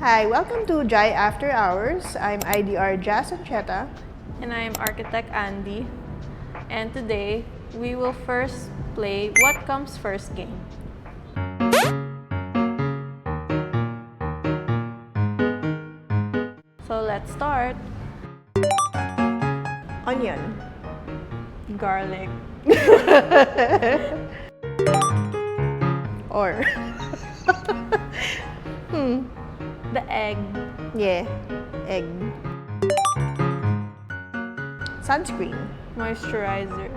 Hi, welcome to Jai After Hours. I'm IDR Jazz Ancheta. And I'm Architect Andy. And today, we will first play What Comes First game. So let's start. Onion. Garlic. Or. The egg. Yeah, egg. Sunscreen. Moisturizer.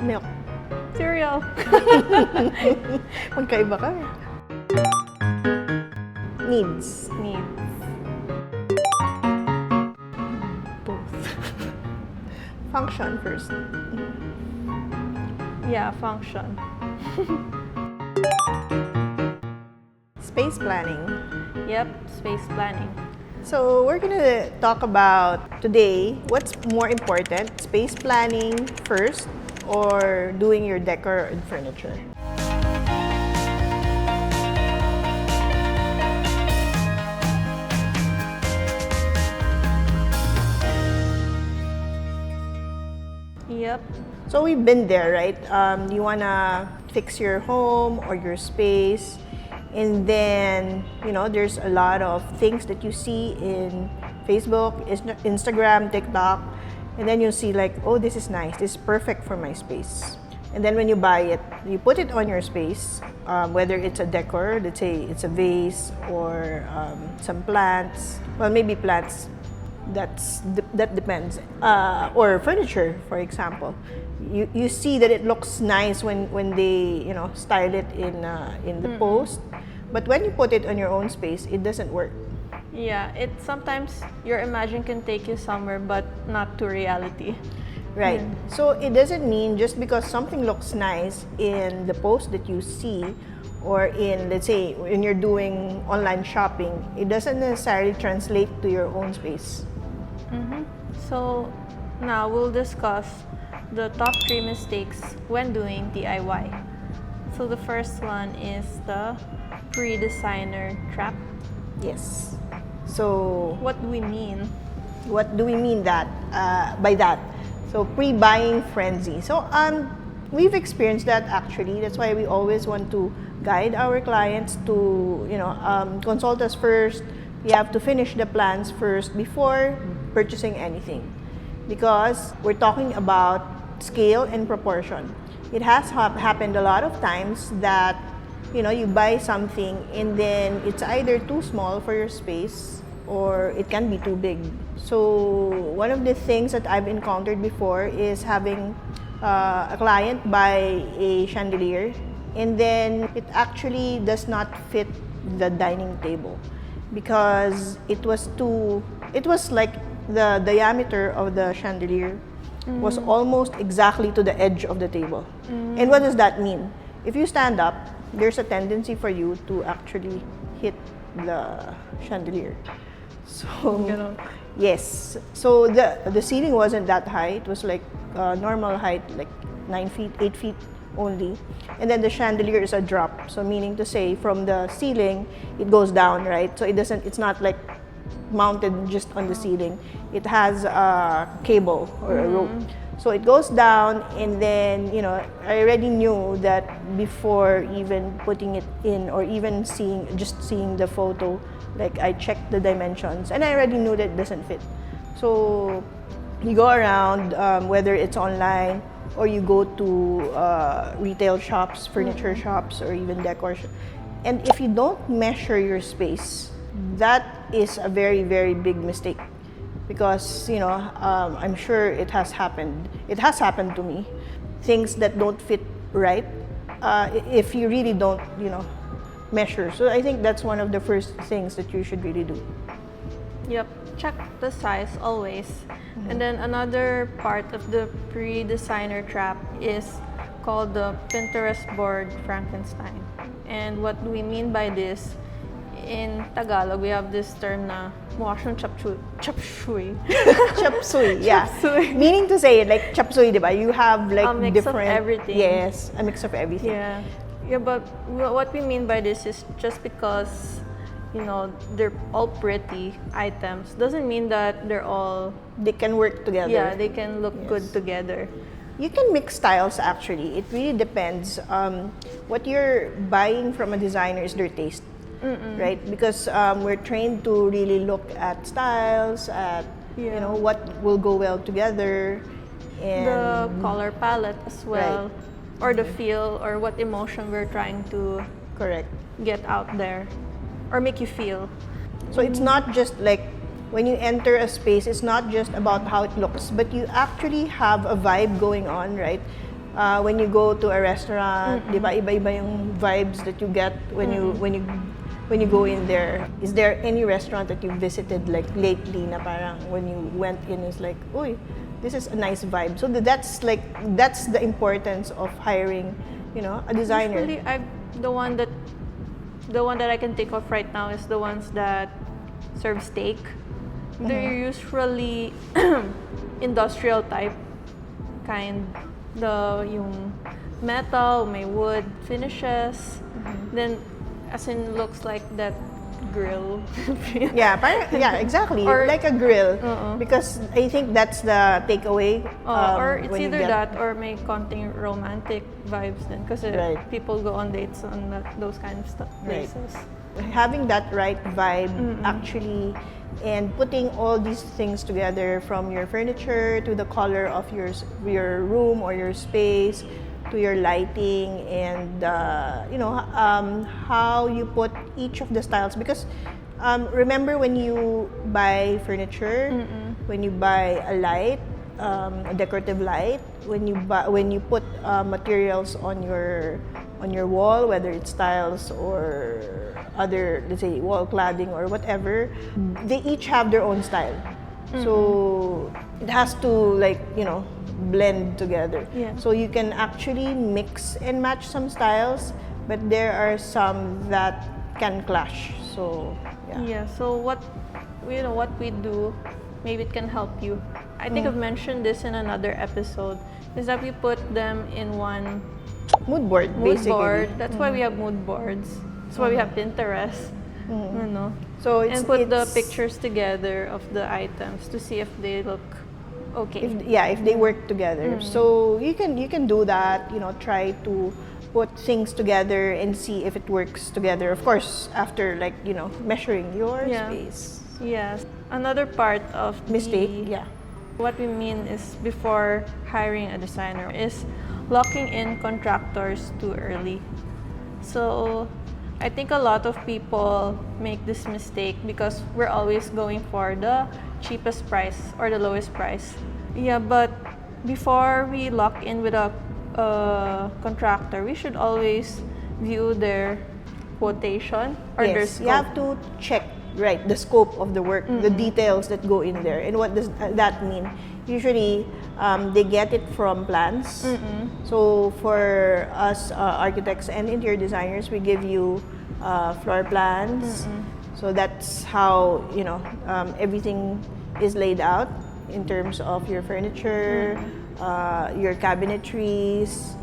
Milk. Cereal. Magkaiba ka. Needs. Both. Function first. Yeah, function. Space planning. Yep, space planning. So we're gonna talk about today what's more important, space planning first or doing your decor and furniture. Yep. So we've been there, right? You wanna fix your home or your space, and then there's a lot of things that you see in Facebook, Instagram, TikTok, and then you see like, oh, this is nice, this is perfect for my space. And then when you buy it, you put it on your space, whether it's a decor, let's say it's a vase or some plants. Well, maybe plants. That depends. Or furniture, for example. You see that it looks nice when they style it in the post, but when you put it on your own space, it doesn't work. Yeah, it sometimes your imagination can take you somewhere, but not to reality. Right. So it doesn't mean just because something looks nice in the post that you see, or in, let's say, when you're doing online shopping, it doesn't necessarily translate to your own space. So now we'll discuss the top 3 mistakes when doing DIY. So the first one is the pre-designer trap. Yes. So What do we mean? what do we mean by that? So pre-buying frenzy. So we've experienced that actually. That's why we always want to guide our clients to consult us first. We have to finish the plans first before purchasing anything, because we're talking about scale and proportion. It has happened a lot of times that you buy something and then it's either too small for your space or it can be too big. So one of the things that I've encountered before is having a client buy a chandelier and then it actually does not fit the dining table because it was like the diameter of the chandelier was almost exactly to the edge of the table. And what does that mean? If you stand up, there's a tendency for you to actually hit the chandelier. So yes. So the ceiling wasn't that high. It was like normal height, like 9 feet, 8 feet only. And then the chandelier is a drop. So meaning to say from the ceiling, it goes down, right? So it's not like mounted just on the ceiling. It has a cable or a rope. So it goes down, and then I already knew that before even putting it in or even seeing the photo. Like I checked the dimensions and I already knew that it doesn't fit. So you go around, whether it's online or you go to retail shops, furniture shops, or even decor shops. And if you don't measure your space, that is a very, very big mistake. Because I'm sure it has happened. It has happened to me. Things that don't fit right, if you really don't measure. So I think that's one of the first things that you should really do. Yep, check the size always. And then another part of the pre-designer trap is called the Pinterest board Frankenstein. And what do we mean by this? In Tagalog, we have this term na mukha siyang chapsuy. Chapsuy, yeah. Chapsuy. Meaning to say, like chapsuy, diba? You have like A mix different... of everything. Yes, a mix of everything. Yeah. Yeah, but what we mean by this is just because, they're all pretty items doesn't mean that they're all, They can work together. yeah, they can look Yes. good together. You can mix styles actually. It really depends. What you're buying from a designer is their taste, right? Because we're trained to really look at styles, at Yeah. what will go well together, and The color palette as well, Right. or the feel, or what emotion we're trying to correct. get out there, or make you feel. So it's not just like when you enter a space, it's not just about how it looks, but you actually have a vibe going on, right? When you go to a restaurant, di ba, iba-iba yung vibes that you get when you go in there. Is there any restaurant that you visited like lately na parang when you went in it's like, uy, this is a nice vibe. So that's the importance of hiring, a designer. Usually, the one that I can think of right now is the ones that serve steak. They're usually industrial type kind. Yung metal, may wood finishes. Then, as in, looks like that grill. Yeah, exactly. Or- like a grill. Because I think that's the takeaway. Or it's when you either get- that or may konting romantic vibes then. Kasi Right. people go on dates on those kind of Right. places. Having that right vibe actually, and putting all these things together, from your furniture to the color of your room or your space, to your lighting, and how you put each of the styles. Because remember, when you buy furniture, when you buy a light, a decorative light, when you put materials on your wall, whether it's tiles or other, let's say, wall cladding or whatever, they each have their own style. So it has to blend together. Yeah. So you can actually mix and match some styles, but there are some that can clash. So Yeah, so what we do, maybe it can help you. I think I've mentioned this in another episode, is that we put them in one mood board, mood basically. board. That's why we have mood boards. That's why we have Pinterest. So it's, And put the it's- pictures together of the items to see if they look okay. if they work together. So you can do that, try to put things together and see if it works together. Of course, after measuring your Yeah. space. Yes. Another part of Mistake, the, what we mean is, before hiring a designer, is locking in contractors too early. So I think a lot of people make this mistake because we're always going for the cheapest price or the lowest price. Yeah, but before we lock in with a contractor, we should always view their quotation or their Yes, scope. you have to check, right, the scope of the work, the details that go in there. And what does that mean? Usually, they get it from plans. So for us architects and interior designers, we give you floor plans. So that's how everything is laid out in terms of your furniture, your cabinetries,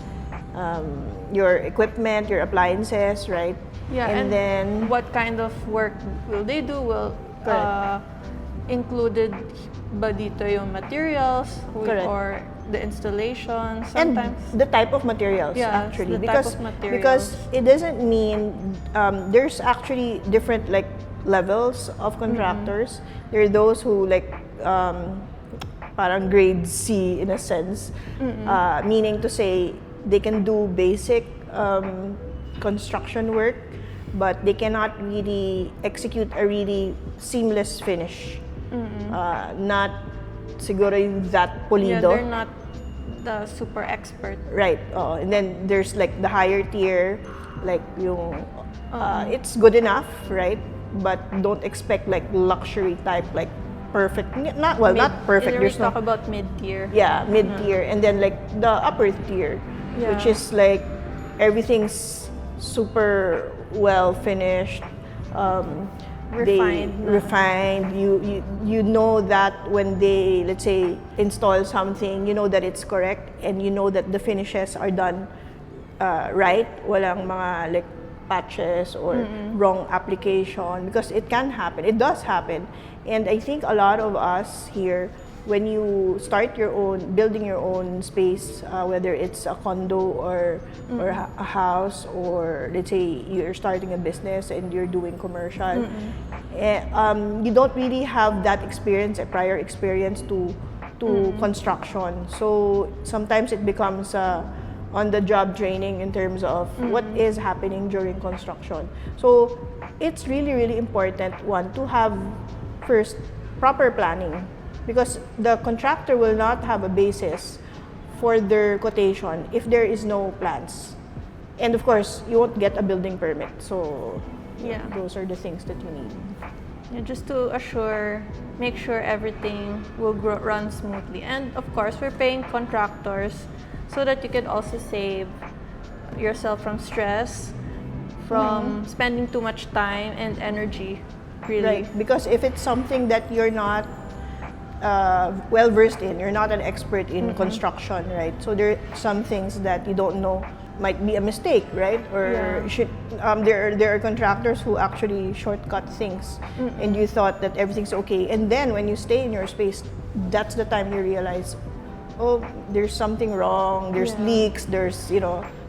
your equipment, your appliances, right? Yeah, and then what kind of work will they do? Will Correct. included ba dito yung materials Correct. or the installation and sometimes? the type of materials, Yes, actually, the type because of materials. because it doesn't mean there's actually different levels of contractors. There are those who parang grade C in a sense, meaning to say they can do basic construction work, but they cannot really execute a really seamless finish. Not siguro yung that Yeah, pulido. they're not the super expert. Right. And then there's the higher tier, yung it's good enough, right? But don't expect luxury type, perfect. Not perfect. We There's talk no. about mid-tier. Yeah, mid tier, and then the upper tier, which Yeah. is everything's super well finished. Refined na. Refined. You know that when they, let's say, install something, you know that it's correct, and you know that the finishes are done right, walang mga like patches or wrong application, because it can happen. It does happen. And I think a lot of us here, when you start building your own space, whether it's a condo or a house, or let's say you're starting a business and you're doing commercial, you don't really have that experience, a prior experience to construction. So sometimes it becomes on-the-job training in terms of what is happening during construction. So it's really, really important, one, to have first proper planning, because the contractor will not have a basis for their quotation if there is no plans. And of course, you won't get a building permit. So those are the things that you need. Yeah, just to make sure everything will run smoothly. And of course, we're paying contractors so that you can also save yourself from stress, from spending too much time and energy, really. Right, because if it's something that you're not well versed in, you're not an expert in construction, right? So there are some things that you don't know might be a mistake, right? Or there are contractors who actually shortcut things, and you thought that everything's okay, and then when you stay in your space, that's the time you realize, oh, there's something wrong. There's leaks. There's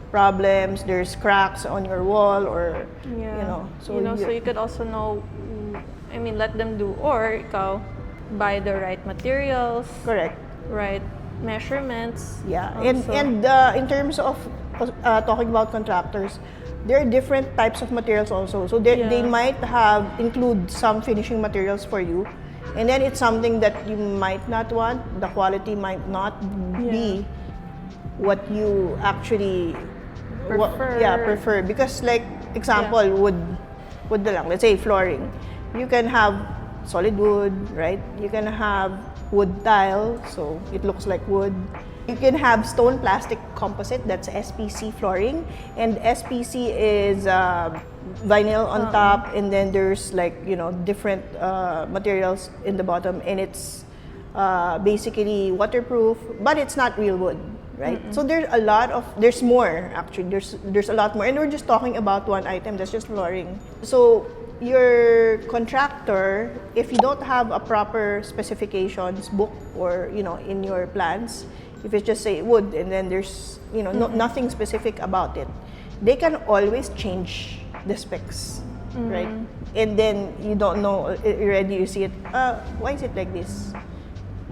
problems. There's cracks on your wall, or so you could also know. I mean, let them do, or ikaw buy the right materials. Correct. Right measurements. Yeah, and in terms of talking about contractors, there are different types of materials also. So they might include some finishing materials for you, and then it's something that you might not want. The quality might not be what you actually prefer. Because like example, wood na lang. Let's say flooring. You can have solid wood, right? You can have wood tile, so it looks like wood. You can have stone plastic composite, that's SPC flooring, and SPC is vinyl on top, and then there's like different materials in the bottom, and it's basically waterproof, but it's not real wood, right? So there's more actually. There's a lot more, and we're just talking about one item, that's just flooring. So your contractor, if you don't have a proper specifications book or in your plans, if it's just say wood and then there's nothing specific about it, they can always change the specs, right? And then you don't know already, you see it, why is it like this?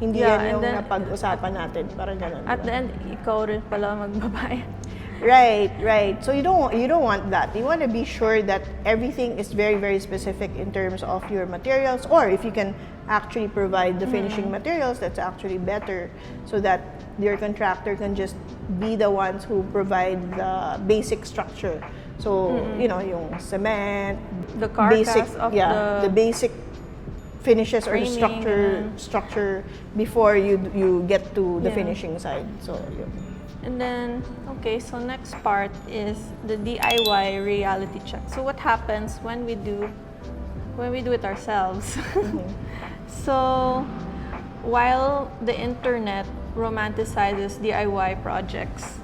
Hindi yan yung napag-usapan natin, parang ganun. At the end, ikaw rin pala magbabayad. Right. So you don't want that. You want to be sure that everything is very, very specific in terms of your materials, or if you can actually provide the finishing materials, that's actually better, so that your contractor can just be the ones who provide the basic structure. So yung cement, the carcass the basic finishes or the structure before you get to the finishing side. So And then, so next part is the DIY reality check. So what happens when we do it ourselves? So while the internet romanticizes DIY projects,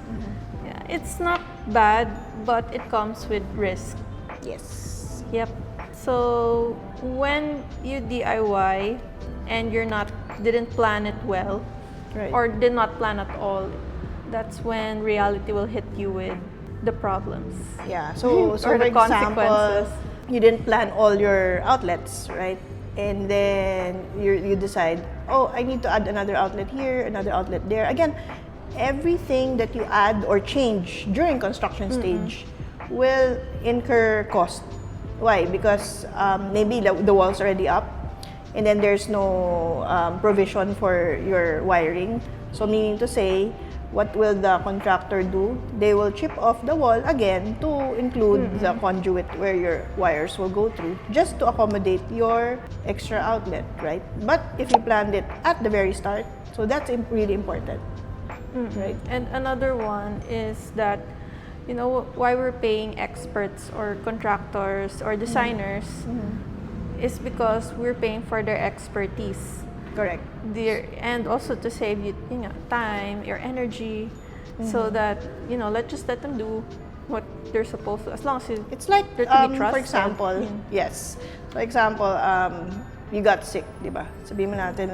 it's not bad, but it comes with risk. Yes. Yep. So when you DIY and didn't plan it well, or did not plan at all, that's when reality will hit you with the problems. Yeah. So or for the consequences. Example, you didn't plan all your outlets, right? And then you decide, oh, I need to add another outlet here, another outlet there. Again, everything that you add or change during construction stage will incur cost. Why? Because maybe the wall's already up, and then there's no provision for your wiring. So meaning to say, what will the contractor do? They will chip off the wall again to include the conduit where your wires will go through, just to accommodate your extra outlet, right? But if you planned it at the very start, so that's really important, right? And another one is that, why we're paying experts or contractors or designers is because we're paying for their expertise. Correct. And also to save you, time, your energy, so that let's just let them do what they're supposed to, as long as It's like, they're to be trusted. for example, yes. For example, you got sick, di ba? Sabihin mo natin,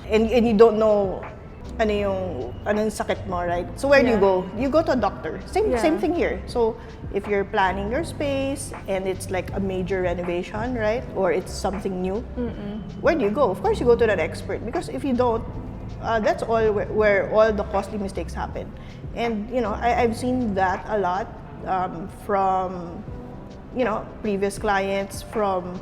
and you don't know anong sakit mo, right? So where do you go? You go to a doctor. Same thing here. So if you're planning your space and it's like a major renovation, right? Or it's something new, where do you go? Of course, you go to that expert, because if you don't, that's all where all the costly mistakes happen. And I've seen that a lot from previous clients, from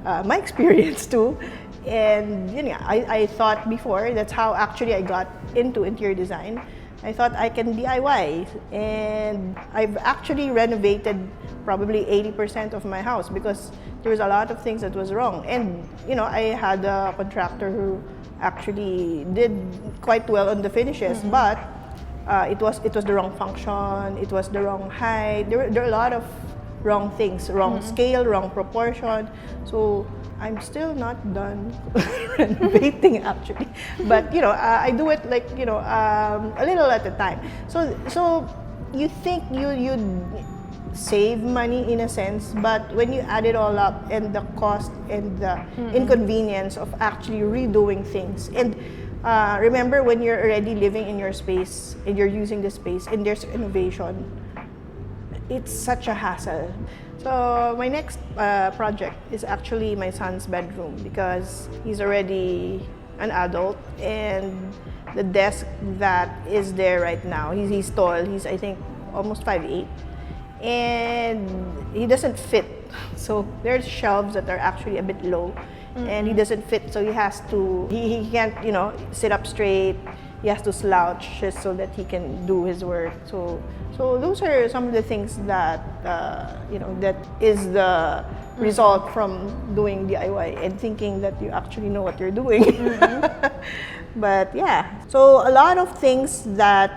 my experience too. And I thought before, that's how actually I got into interior design. I thought I can DIY, and I've actually renovated probably 80% of my house because there was a lot of things that was wrong. And I had a contractor who actually did quite well on the finishes, but it was the wrong function, it was the wrong height. There are a lot of wrong things, wrong scale, wrong proportion. So I'm still not done renovating actually, but I do it like a little at a time. So you think you'd save money in a sense, but when you add it all up, and the cost and the inconvenience of actually redoing things, and remember, when you're already living in your space and you're using the space and there's renovation, it's such a hassle. So my next project is actually my son's bedroom, because he's already an adult, and the desk that is there right now, he's tall, he's I think almost 5'8", and he doesn't fit. So there's shelves that are actually a bit low, and he doesn't fit, so he can't sit up straight. He has to slouch just so that he can do his work. So those are some of the things that that is the result from doing DIY and thinking that you actually know what you're doing. But yeah, so a lot of things that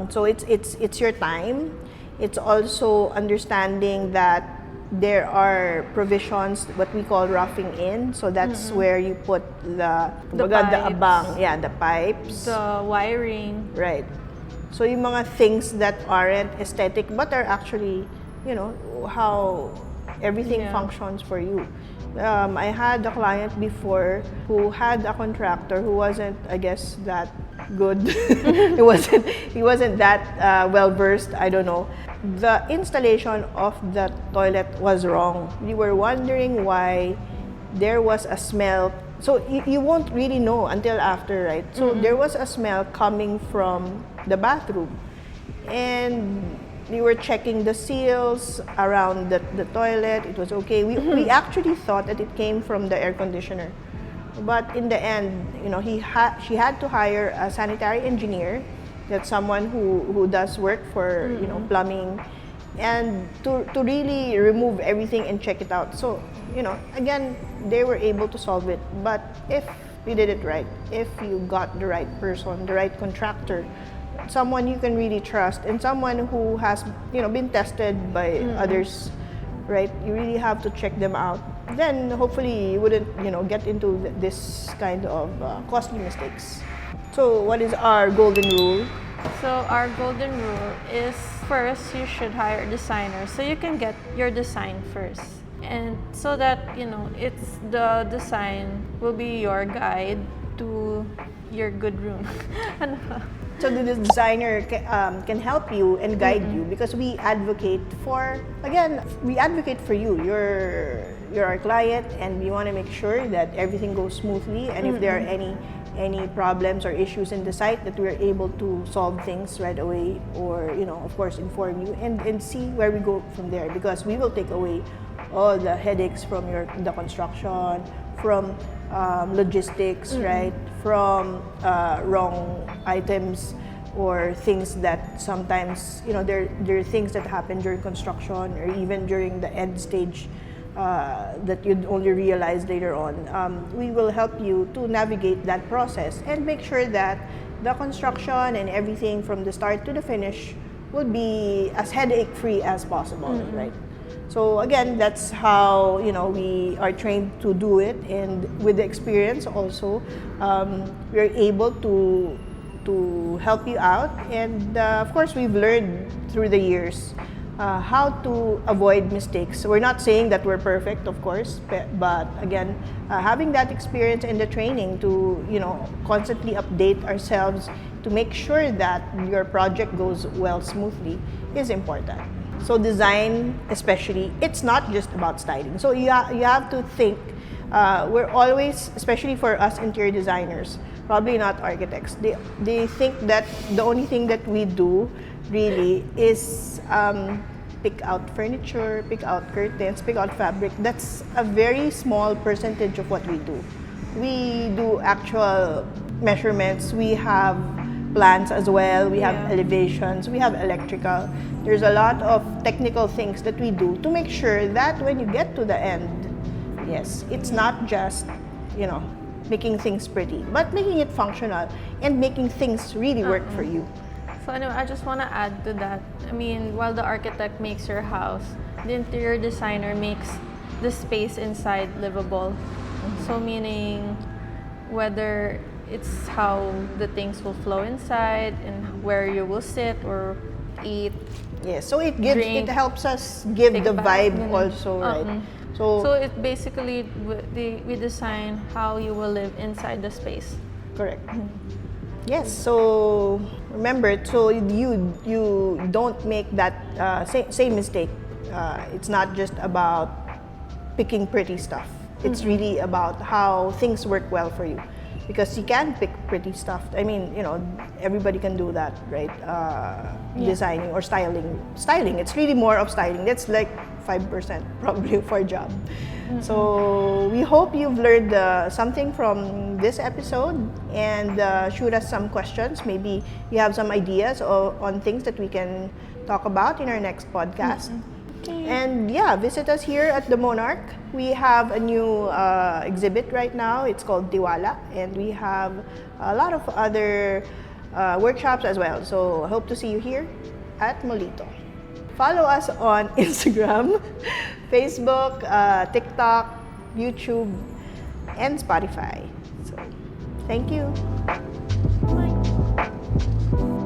so it's your time. It's also understanding that there are provisions, what we call roughing in. So that's where you put the abang, the pipes, the wiring. Right. So yung mga things that aren't aesthetic but are actually, how everything functions for you. I had a client before who had a contractor who wasn't, I guess, that good. He wasn't that well versed. I don't know. The installation of the toilet was wrong. We were wondering why there was a smell. So you won't really know until after, right? So there was a smell coming from the bathroom, and we were checking the seals around the toilet. It was okay. We actually thought that it came from the air conditioner, but in the end, she had to hire a sanitary engineer. That's someone who does work for plumbing, and to really remove everything and check it out. So again, they were able to solve it. But if you did it right, if you got the right person, the right contractor, someone you can really trust, and someone who has been tested by others, right? You really have to check them out. Then hopefully you wouldn't get into this kind of costly mistakes. So what is our golden rule? So our golden rule is, first you should hire a designer so you can get your design first, and so that it's the design will be your guide to your good room. So the designer can help you and guide you, because we advocate for you. You're our client, and we want to make sure that everything goes smoothly, and if there are any problems or issues in the site, that we're able to solve things right away, or of course inform you and see where we go from there, because we will take away all the headaches from the construction, from logistics, right? From wrong items, or things that sometimes there are things that happen during construction, or even during the end stage that you'd only realize later on. We will help you to navigate that process and make sure that the construction and everything from the start to the finish would be as headache-free as possible, right? So again, that's how we are trained to do it, and with the experience also, we are able to to help you out. And of course, we've learned through the years how to avoid mistakes. We're not saying that we're perfect, of course, but again, having that experience and the training to, constantly update ourselves to make sure that your project goes well smoothly is important. So design, especially, it's not just about styling. So you have to think, we're always, especially for us interior designers, probably not architects, they think that the only thing that we do really is pick out furniture, pick out curtains, pick out fabric. That's a very small percentage of what we do. We do actual measurements, we have plans as well, we have elevations, we have electrical. There's a lot of technical things that we do to make sure that when you get to the end, yes, it's not just, making things pretty, but making it functional and making things really work for you. So anyway, I just want to add to that. I mean, while the architect makes your house, the interior designer makes the space inside livable. So meaning whether it's how the things will flow inside and where you will sit or eat. Yes, so it helps us give take the a bath, vibe also, right? So it basically, we design how you will live inside the space. Correct. Yes, so remember, so you don't make that same mistake. It's not just about picking pretty stuff. It's really about how things work well for you. Because you can pick pretty stuff. I mean, everybody can do that, right? Designing or styling. Styling, it's really more of styling. That's like 5% probably for a job. So we hope you've learned something from this episode, and shoot us some questions. Maybe you have some ideas on things that we can talk about in our next podcast. And visit us here at the Monarch. We have a new exhibit right now. It's called Tiwala, and we have a lot of other workshops as well. So I hope to see you here at Molito. Follow us on Instagram, Facebook, TikTok, YouTube, and Spotify. So thank you. Bye.